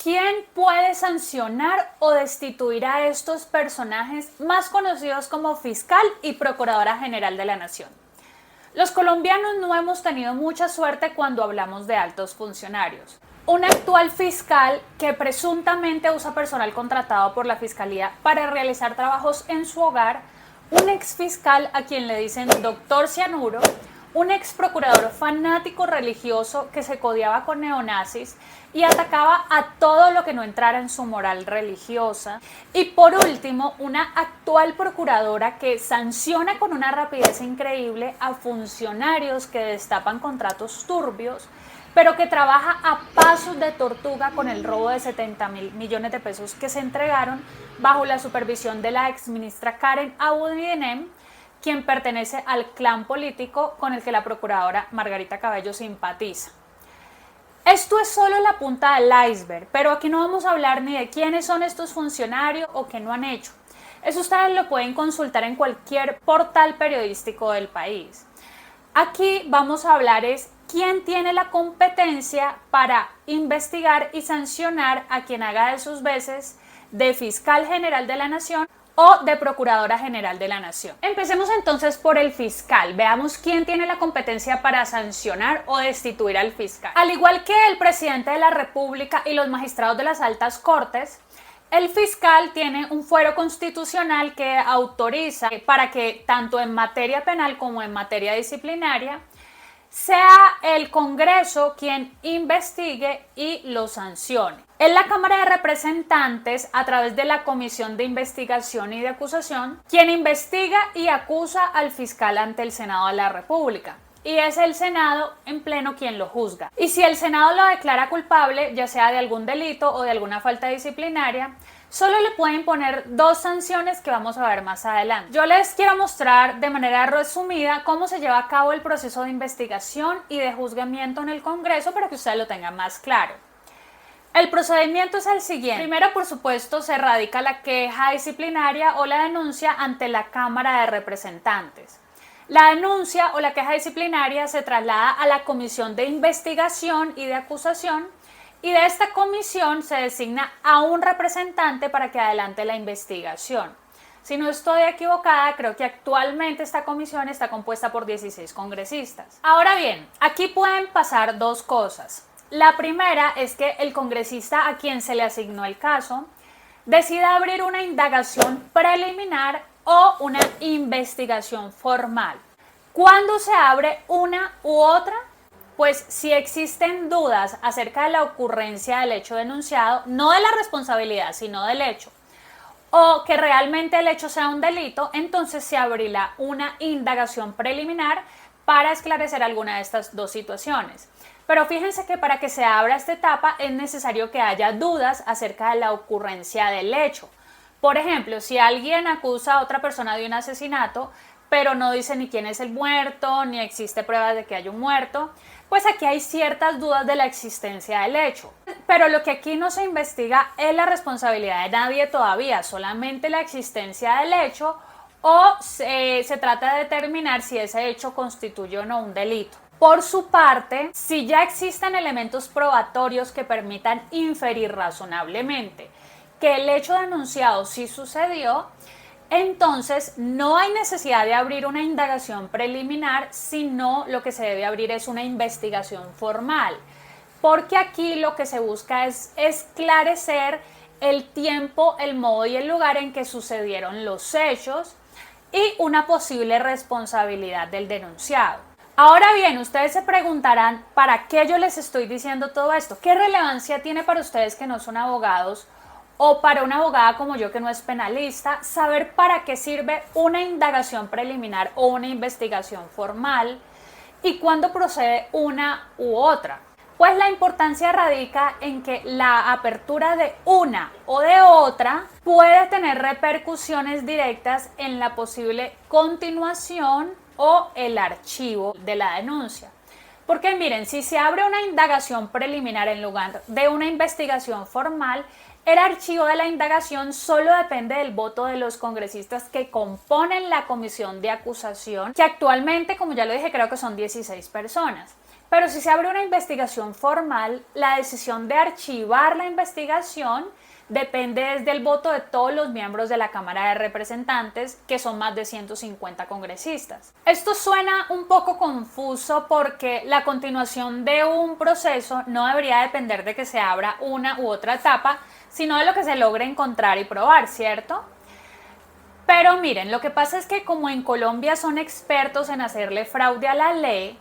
¿Quién puede sancionar o destituir a estos personajes más conocidos como fiscal y procuradora general de la nación? Los colombianos no hemos tenido mucha suerte cuando hablamos de altos funcionarios. Un actual fiscal que presuntamente usa personal contratado por la fiscalía para realizar trabajos en su hogar, un ex fiscal a quien le dicen doctor Cianuro, un ex procurador fanático religioso que se codeaba con neonazis y atacaba a todo lo que no entrara en su moral religiosa. Y por último, una actual procuradora que sanciona con una rapidez increíble a funcionarios que destapan contratos turbios, pero que trabaja a pasos de tortuga con el robo de 70.000 millones de pesos que se entregaron bajo la supervisión de la exministra Karen Abudinen, quien pertenece al clan político con el que la procuradora Margarita Cabello simpatiza. Esto es solo la punta del iceberg, pero aquí no vamos a hablar ni de quiénes son estos funcionarios o qué no han hecho. Eso ustedes lo pueden consultar en cualquier portal periodístico del país. Aquí vamos a hablar es quién tiene la competencia para investigar y sancionar a quien haga de sus veces de fiscal general de la nación o de Procuradora General de la Nación. Empecemos entonces por el fiscal. Veamos quién tiene la competencia para sancionar o destituir al fiscal. Al igual que el presidente de la República y los magistrados de las altas cortes, el fiscal tiene un fuero constitucional que autoriza para que tanto en materia penal como en materia disciplinaria sea el Congreso quien investigue y lo sancione. Es la Cámara de Representantes, a través de la Comisión de Investigación y de Acusación, quien investiga y acusa al fiscal ante el Senado de la República. Y es el Senado en pleno quien lo juzga. Y si el Senado lo declara culpable, ya sea de algún delito o de alguna falta disciplinaria, solo le pueden poner dos sanciones que vamos a ver más adelante. Yo les quiero mostrar de manera resumida cómo se lleva a cabo el proceso de investigación y de juzgamiento en el Congreso para que ustedes lo tengan más claro. El procedimiento es el siguiente. Primero, por supuesto, se radica la queja disciplinaria o la denuncia ante la Cámara de Representantes. La denuncia o la queja disciplinaria se traslada a la Comisión de Investigación y de Acusación y de esta comisión se designa a un representante para que adelante la investigación. Si no estoy equivocada, creo que actualmente esta comisión está compuesta por 16 congresistas. Ahora bien, aquí pueden pasar dos cosas. La primera es que el congresista a quien se le asignó el caso decida abrir una indagación preliminar o una investigación formal. ¿Cuándo se abre una u otra? Pues si existen dudas acerca de la ocurrencia del hecho denunciado, no de la responsabilidad, sino del hecho, o que realmente el hecho sea un delito, entonces se abrirá una indagación preliminar para esclarecer alguna de estas dos situaciones. Pero fíjense que para que se abra esta etapa es necesario que haya dudas acerca de la ocurrencia del hecho. Por ejemplo, si alguien acusa a otra persona de un asesinato, pero no dice ni quién es el muerto, ni existe pruebas de que haya un muerto, pues aquí hay ciertas dudas de la existencia del hecho. Pero lo que aquí no se investiga es la responsabilidad de nadie todavía, solamente la existencia del hecho o se trata de determinar si ese hecho constituye o no un delito. Por su parte, si ya existen elementos probatorios que permitan inferir razonablemente que el hecho denunciado sí sucedió, entonces no hay necesidad de abrir una indagación preliminar, sino lo que se debe abrir es una investigación formal, porque aquí lo que se busca es esclarecer el tiempo, el modo y el lugar en que sucedieron los hechos y una posible responsabilidad del denunciado. Ahora bien, ustedes se preguntarán, ¿para qué yo les estoy diciendo todo esto? ¿Qué relevancia tiene para ustedes que no son abogados o para una abogada como yo que no es penalista saber para qué sirve una indagación preliminar o una investigación formal y cuándo procede una u otra? Pues la importancia radica en que la apertura de una o de otra puede tener repercusiones directas en la posible continuación o el archivo de la denuncia. Porque miren, si se abre una indagación preliminar en lugar de una investigación formal, el archivo de la indagación solo depende del voto de los congresistas que componen la comisión de acusación, que actualmente, como ya lo dije, creo que son 16 personas. Pero si se abre una investigación formal, la decisión de archivar la investigación depende del voto de todos los miembros de la Cámara de Representantes, que son más de 150 congresistas. Esto suena un poco confuso porque la continuación de un proceso no debería depender de que se abra una u otra etapa, sino de lo que se logre encontrar y probar, ¿cierto? Pero miren, lo que pasa es que como en Colombia son expertos en hacerle fraude a la ley,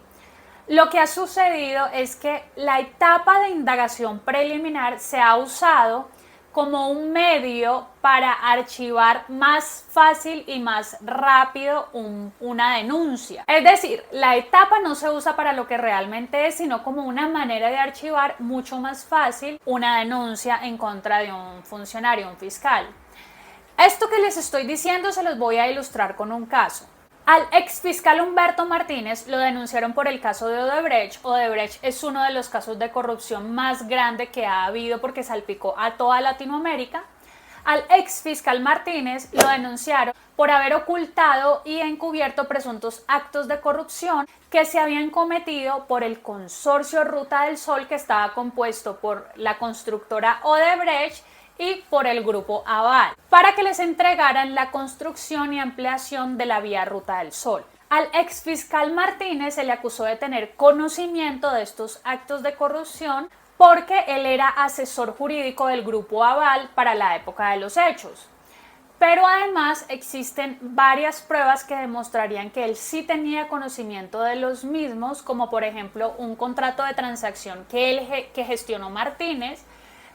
lo que ha sucedido es que la etapa de indagación preliminar se ha usado como un medio para archivar más fácil y más rápido una denuncia. Es decir, la etapa no se usa para lo que realmente es, sino como una manera de archivar mucho más fácil una denuncia en contra de un funcionario, un fiscal. Esto que les estoy diciendo se los voy a ilustrar con un caso. Al exfiscal Humberto Martínez lo denunciaron por el caso de Odebrecht. Odebrecht es uno de los casos de corrupción más grande que ha habido porque salpicó a toda Latinoamérica. Al exfiscal Martínez lo denunciaron por haber ocultado y encubierto presuntos actos de corrupción que se habían cometido por el consorcio Ruta del Sol, que estaba compuesto por la constructora Odebrecht y por el grupo Aval, para que les entregaran la construcción y ampliación de la vía Ruta del Sol. Al exfiscal Martínez se le acusó de tener conocimiento de estos actos de corrupción porque él era asesor jurídico del grupo Aval para la época de los hechos. Pero además existen varias pruebas que demostrarían que él sí tenía conocimiento de los mismos, como por ejemplo un contrato de transacción que gestionó Martínez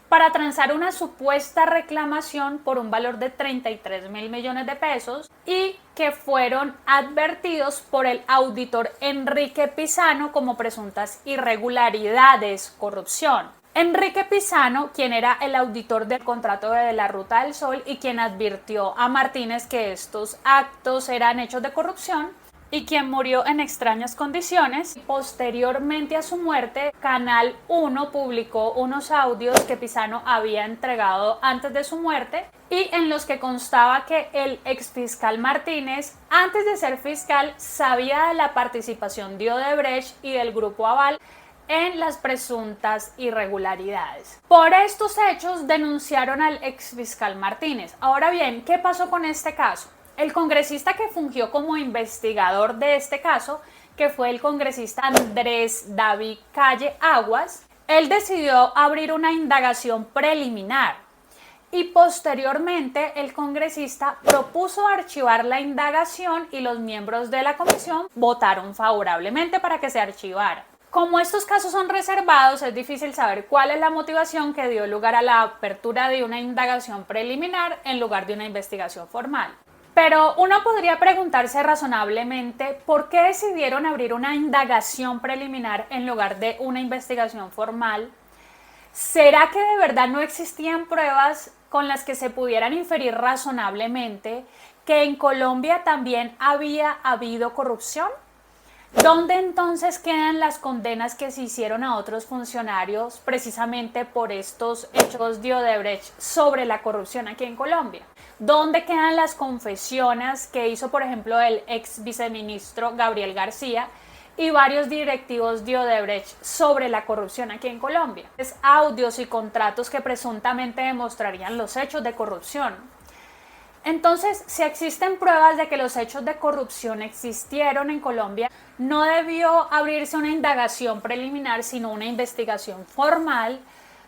para transar una supuesta reclamación por un valor de 33.000 millones de pesos y que fueron advertidos por el auditor Enrique Pisano como presuntas irregularidades, corrupción. Enrique Pisano, quien era el auditor del contrato de la Ruta del Sol y quien advirtió a Martínez que estos actos eran hechos de corrupción, y quien murió en extrañas condiciones. Posteriormente a su muerte, Canal 1 publicó unos audios que Pisano había entregado antes de su muerte y en los que constaba que el exfiscal Martínez, antes de ser fiscal, sabía de la participación de Odebrecht y del grupo Aval en las presuntas irregularidades. Por estos hechos denunciaron al exfiscal Martínez. Ahora bien, ¿qué pasó con este caso? El congresista que fungió como investigador de este caso, que fue el congresista Andrés David Calle Aguas, él decidió abrir una indagación preliminar y posteriormente el congresista propuso archivar la indagación y los miembros de la comisión votaron favorablemente para que se archivara. Como estos casos son reservados, es difícil saber cuál es la motivación que dio lugar a la apertura de una indagación preliminar en lugar de una investigación formal. Pero uno podría preguntarse razonablemente por qué decidieron abrir una indagación preliminar en lugar de una investigación formal. ¿Será que de verdad no existían pruebas con las que se pudieran inferir razonablemente que en Colombia también había habido corrupción? ¿Dónde entonces quedan las condenas que se hicieron a otros funcionarios precisamente por estos hechos de Odebrecht sobre la corrupción aquí en Colombia? ¿Dónde quedan las confesiones que hizo, por ejemplo, el ex viceministro Gabriel García y varios directivos de Odebrecht sobre la corrupción aquí en Colombia? Es audios y contratos que presuntamente demostrarían los hechos de corrupción. Entonces, si existen pruebas de que los hechos de corrupción existieron en Colombia, no debió abrirse una indagación preliminar, sino una investigación formal,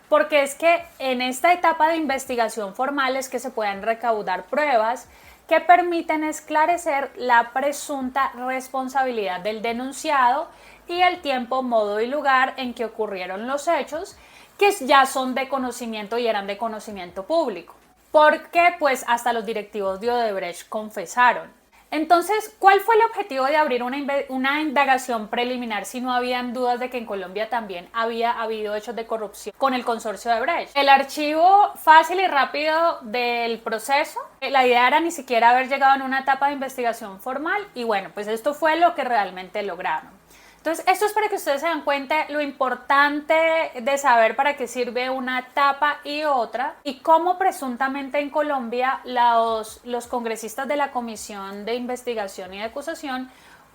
porque es que en esta etapa de investigación formal es que se pueden recaudar pruebas que permiten esclarecer la presunta responsabilidad del denunciado y el tiempo, modo y lugar en que ocurrieron los hechos, que ya son de conocimiento y eran de conocimiento público. Porque pues hasta los directivos de Odebrecht confesaron. Entonces, ¿cuál fue el objetivo de abrir una indagación preliminar si no habían dudas de que en Colombia también había habido hechos de corrupción con el consorcio Odebrecht? El archivo fácil y rápido del proceso, la idea era ni siquiera haber llegado en una etapa de investigación formal y bueno, pues esto fue lo que realmente lograron. Entonces, esto es para que ustedes se den cuenta lo importante de saber para qué sirve una etapa y otra y cómo presuntamente en Colombia los congresistas de la Comisión de Investigación y de Acusación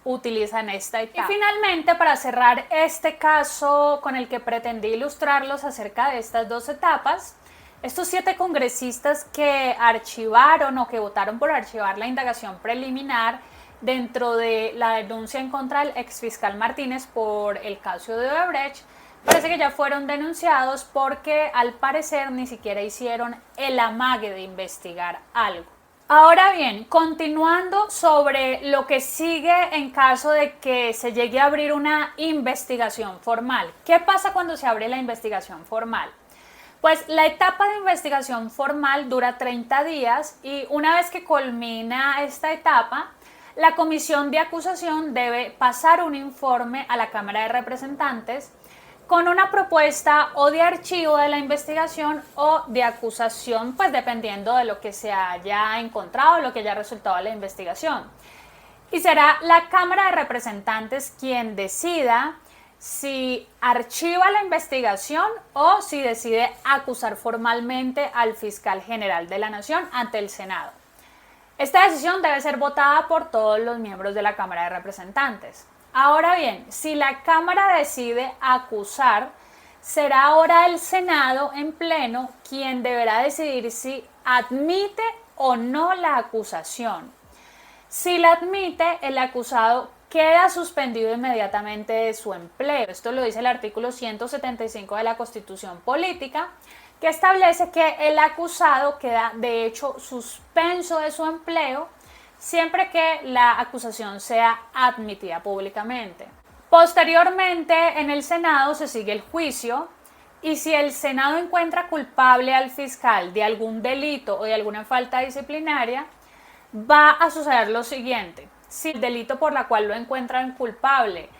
utilizan esta etapa. Y finalmente, para cerrar este caso con el que pretendí ilustrarlos acerca de estas dos etapas, estos 7 congresistas que archivaron o que votaron por archivar la indagación preliminar dentro de la denuncia en contra del exfiscal Martínez por el caso de Odebrecht, parece que ya fueron denunciados porque al parecer ni siquiera hicieron el amague de investigar algo. Ahora bien, continuando sobre lo que sigue en caso de que se llegue a abrir una investigación formal. ¿Qué pasa cuando se abre la investigación formal? Pues la etapa de investigación formal dura 30 días y una vez que culmina esta etapa, la comisión de acusación debe pasar un informe a la Cámara de Representantes con una propuesta o de archivo de la investigación o de acusación, pues dependiendo de lo que se haya encontrado, lo que haya resultado de la investigación. Y será la Cámara de Representantes quien decida si archiva la investigación o si decide acusar formalmente al fiscal general de la Nación ante el Senado. Esta decisión debe ser votada por todos los miembros de la Cámara de Representantes. Ahora bien, si la Cámara decide acusar, será ahora el Senado en pleno quien deberá decidir si admite o no la acusación. Si la admite, el acusado queda suspendido inmediatamente de su empleo. Esto lo dice el artículo 175 de la Constitución Política, que establece que el acusado queda de hecho suspenso de su empleo siempre que la acusación sea admitida públicamente. Posteriormente, en el Senado se sigue el juicio y si el Senado encuentra culpable al fiscal de algún delito o de alguna falta disciplinaria, va a suceder lo siguiente. Si el delito por la cual lo encuentran culpable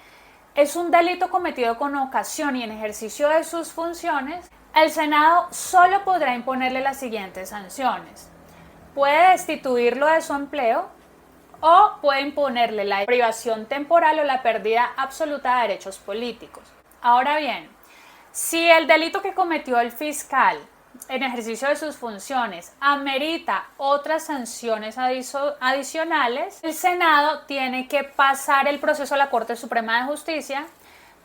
es un delito cometido con ocasión y en ejercicio de sus funciones, el Senado solo podrá imponerle las siguientes sanciones. Puede destituirlo de su empleo o puede imponerle la privación temporal o la pérdida absoluta de derechos políticos. Ahora bien, si el delito que cometió el fiscal en ejercicio de sus funciones amerita otras sanciones adicionales, el Senado tiene que pasar el proceso a la Corte Suprema de Justicia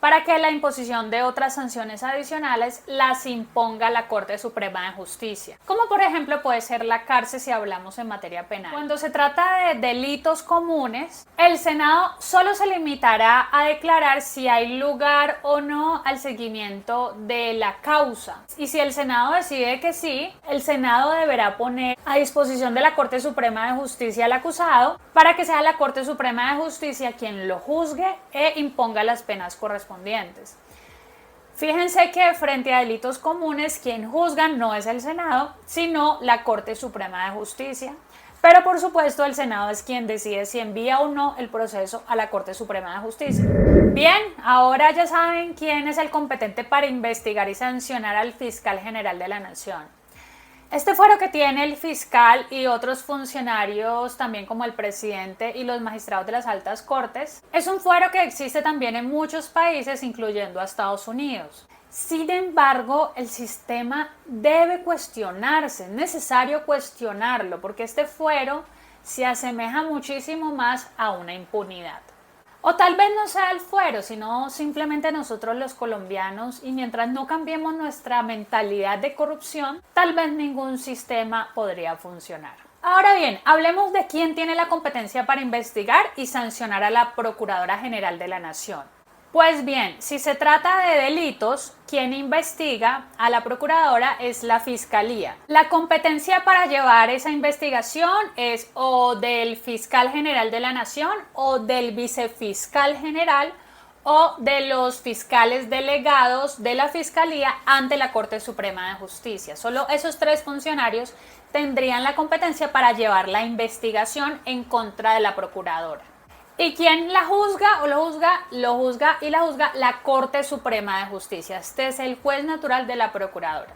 para que la imposición de otras sanciones adicionales las imponga la Corte Suprema de Justicia, como por ejemplo puede ser la cárcel si hablamos en materia penal. Cuando se trata de delitos comunes, el Senado solo se limitará a declarar si hay lugar o no al seguimiento de la causa. Y si el Senado decide que sí, el Senado deberá poner a disposición de la Corte Suprema de Justicia al acusado para que sea la Corte Suprema de Justicia quien lo juzgue e imponga las penas correspondientes. Fíjense que frente a delitos comunes quien juzga no es el Senado, sino la Corte Suprema de Justicia. Pero por supuesto el Senado es quien decide si envía o no el proceso a la Corte Suprema de Justicia. Bien, ahora ya saben quién es el competente para investigar y sancionar al fiscal general de la Nación. Este fuero que tiene el fiscal y otros funcionarios, también como el presidente y los magistrados de las altas cortes, es un fuero que existe también en muchos países, incluyendo a Estados Unidos. Sin embargo, el sistema debe cuestionarse, es necesario cuestionarlo, porque este fuero se asemeja muchísimo más a una impunidad. O tal vez no sea el fuero, sino simplemente nosotros los colombianos, y mientras no cambiemos nuestra mentalidad de corrupción, tal vez ningún sistema podría funcionar. Ahora bien, hablemos de quién tiene la competencia para investigar y sancionar a la Procuradora General de la Nación. Pues bien, si se trata de delitos, quien investiga a la Procuradora es la Fiscalía. La competencia para llevar esa investigación es o del Fiscal General de la Nación o del Vicefiscal General o de los fiscales delegados de la Fiscalía ante la Corte Suprema de Justicia. Solo esos 3 funcionarios tendrían la competencia para llevar la investigación en contra de la Procuradora. ¿Y quién la juzga o lo juzga? Lo juzga y la juzga la Corte Suprema de Justicia. Este es el juez natural de la Procuradora.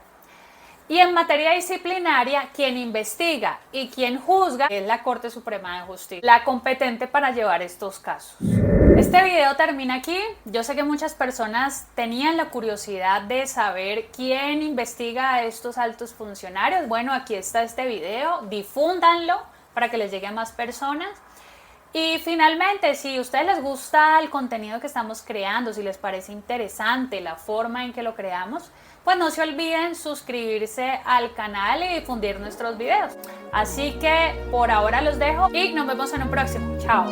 Y en materia disciplinaria, quien investiga y quien juzga es la Corte Suprema de Justicia, la competente para llevar estos casos. Este video termina aquí. Yo sé que muchas personas tenían la curiosidad de saber quién investiga a estos altos funcionarios. Bueno, aquí está este video, difúndanlo para que les llegue a más personas. Y finalmente, si a ustedes les gusta el contenido que estamos creando, si les parece interesante la forma en que lo creamos, pues no se olviden suscribirse al canal y difundir nuestros videos. Así que por ahora los dejo y nos vemos en un próximo. Chao.